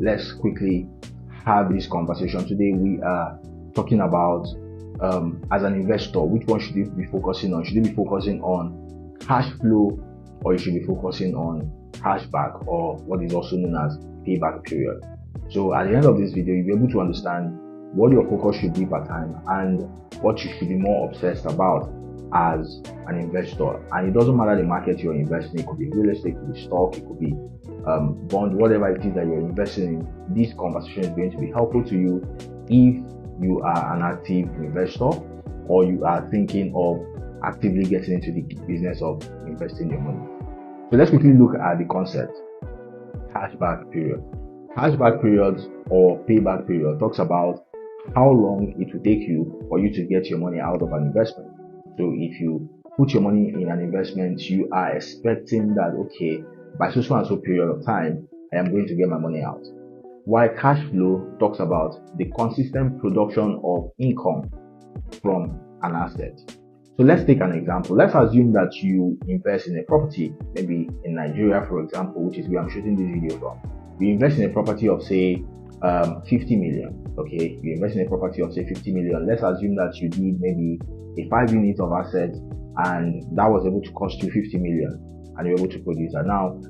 let's quickly have this conversation. Today we are talking about as an investor, which one should you be focusing on? Should you be focusing on cash flow, or you should be focusing on cashback, or what is also known as payback period? So at the end of this video, you'll be able to understand what your focus should be per time and what you should be more obsessed about as an investor. And it doesn't matter the market you're investing in. It could be real estate, it could be stock, it could be bond, whatever it is that you're investing in. This conversation is going to be helpful to you if you are an active investor or you are thinking of actively getting into the business of investing your money. So let's quickly look at the concept. Cashback period. Cashback period or payback period talks about how long it will take you for you to get your money out of an investment. So if you put your money in an investment, you are expecting that, okay, by so and so period of time, I am going to get my money out. While cash flow talks about the consistent production of income from an asset. So let's take an example. Let's assume that you invest in a property, maybe in Nigeria, for example, which is where I'm shooting this video from. You invest in a property of say 50 million. Okay, you invest in a property of say 50 million. Let's assume that you did maybe a 5 units of asset and that was able to cost you 50 million and you're able to produce that. Now,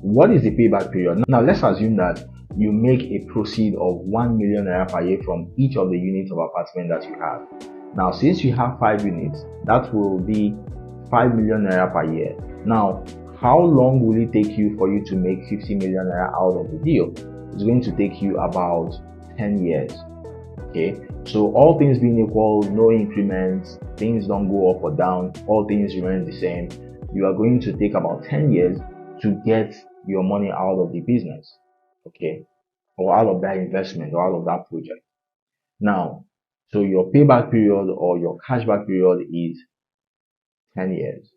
what is the payback period? Now, let's assume that you make a proceed of 1 million naira per year from each of the units of apartment that you have. Now, since you have 5 units, that will be 5 million naira per year. Now, how long will it take you for you to make 50 million naira out of the deal? It's going to take you about 10 years. Okay, so all things being equal, no increments, things don't go up or down, all things remain the same. You are going to take about 10 years to get your money out of the business, okay, or out of that investment or out of that project. Now, so your payback period or your cashback period is 10 years.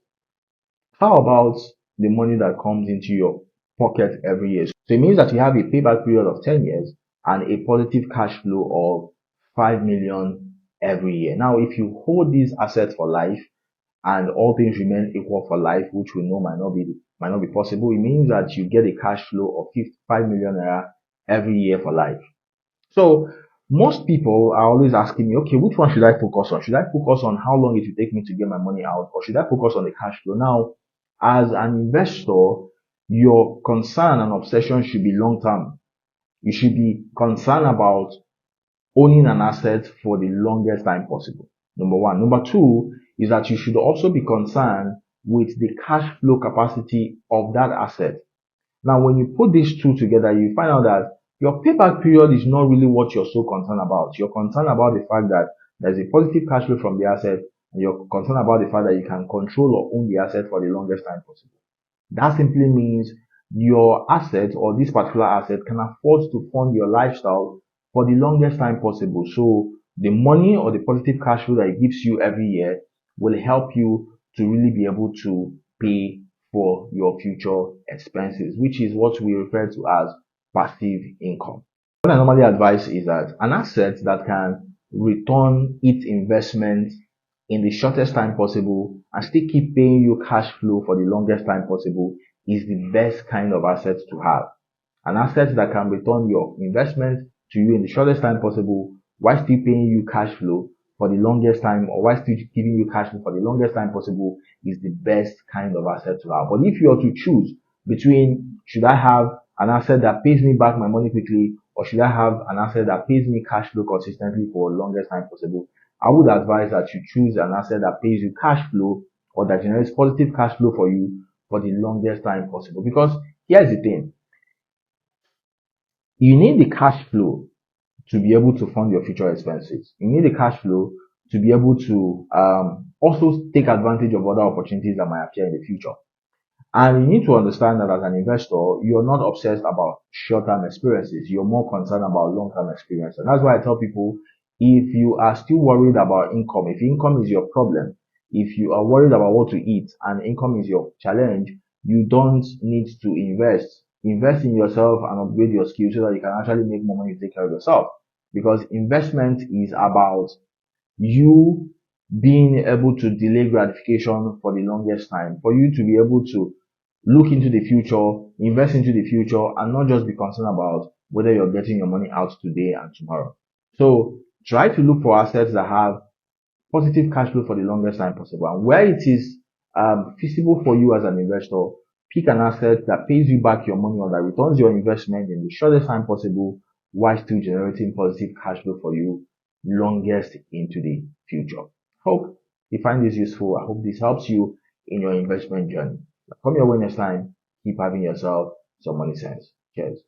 How about the money that comes into your pocket every year? So it means that you have a payback period of 10 years and a positive cash flow of 5 million every year. Now, if you hold these assets for life and all things remain equal for life, which we know might not be possible, it means that you get a cash flow of 5 million naira every year for life. So most people are always asking me, okay, which one should I focus on? Should I focus on how long it will take me to get my money out, or should I focus on the cash flow? Now, as an investor, your concern and obsession should be long term. You should be concerned about owning an asset for the longest time possible. Number one. Number two is that you should also be concerned with the cash flow capacity of that asset. Now, when you put these two together, you find out that your payback period is not really what you're so concerned about. You're concerned about the fact that there's a positive cash flow from the asset, and you're concerned about the fact that you can control or own the asset for the longest time possible. That simply means your asset or this particular asset can afford to fund your lifestyle for the longest time possible. So the money or the positive cash flow that it gives you every year will help you to really be able to pay for your future expenses, which is what we refer to as passive income. What I normally advise is that an asset that can return its investment in the shortest time possible and still keep paying you cash flow for the longest time possible is the best kind of asset to have. An asset that can return your investment to you in the shortest time possible while still paying you cash flow for the longest time, or while still giving you cash flow for the longest time possible, is the best kind of asset to have. But if you are to choose between, should I have an asset that pays me back my money quickly, or should I have an asset that pays me cash flow consistently for the longest time possible, I would advise that you choose an asset that pays you cash flow or that generates positive cash flow for you for the longest time possible. Because here's the thing. You need the cash flow to be able to fund your future expenses. You need the cash flow to be able to also take advantage of other opportunities that might appear in the future. And you need to understand that as an investor, you're not obsessed about short-term experiences. You're more concerned about long-term experience. And that's why I tell people, if you are still worried about income, if income is your problem, if you are worried about what to eat and income is your challenge, you don't need to invest. Invest in yourself and upgrade your skills so that you can actually make more money to take care of yourself. Because investment is about you being able to delay gratification for the longest time, for you to be able to look into the future, invest into the future, and not just be concerned about whether you're getting your money out today and tomorrow. So try to look for assets that have positive cash flow for the longest time possible. And where it is feasible for you as an investor, pick an asset that pays you back your money or that returns your investment in the shortest time possible while still generating positive cash flow for you longest into the future. Hope you find this useful. I hope this helps you in your investment journey. Come your way next time. Keep having yourself some money sense. Cheers.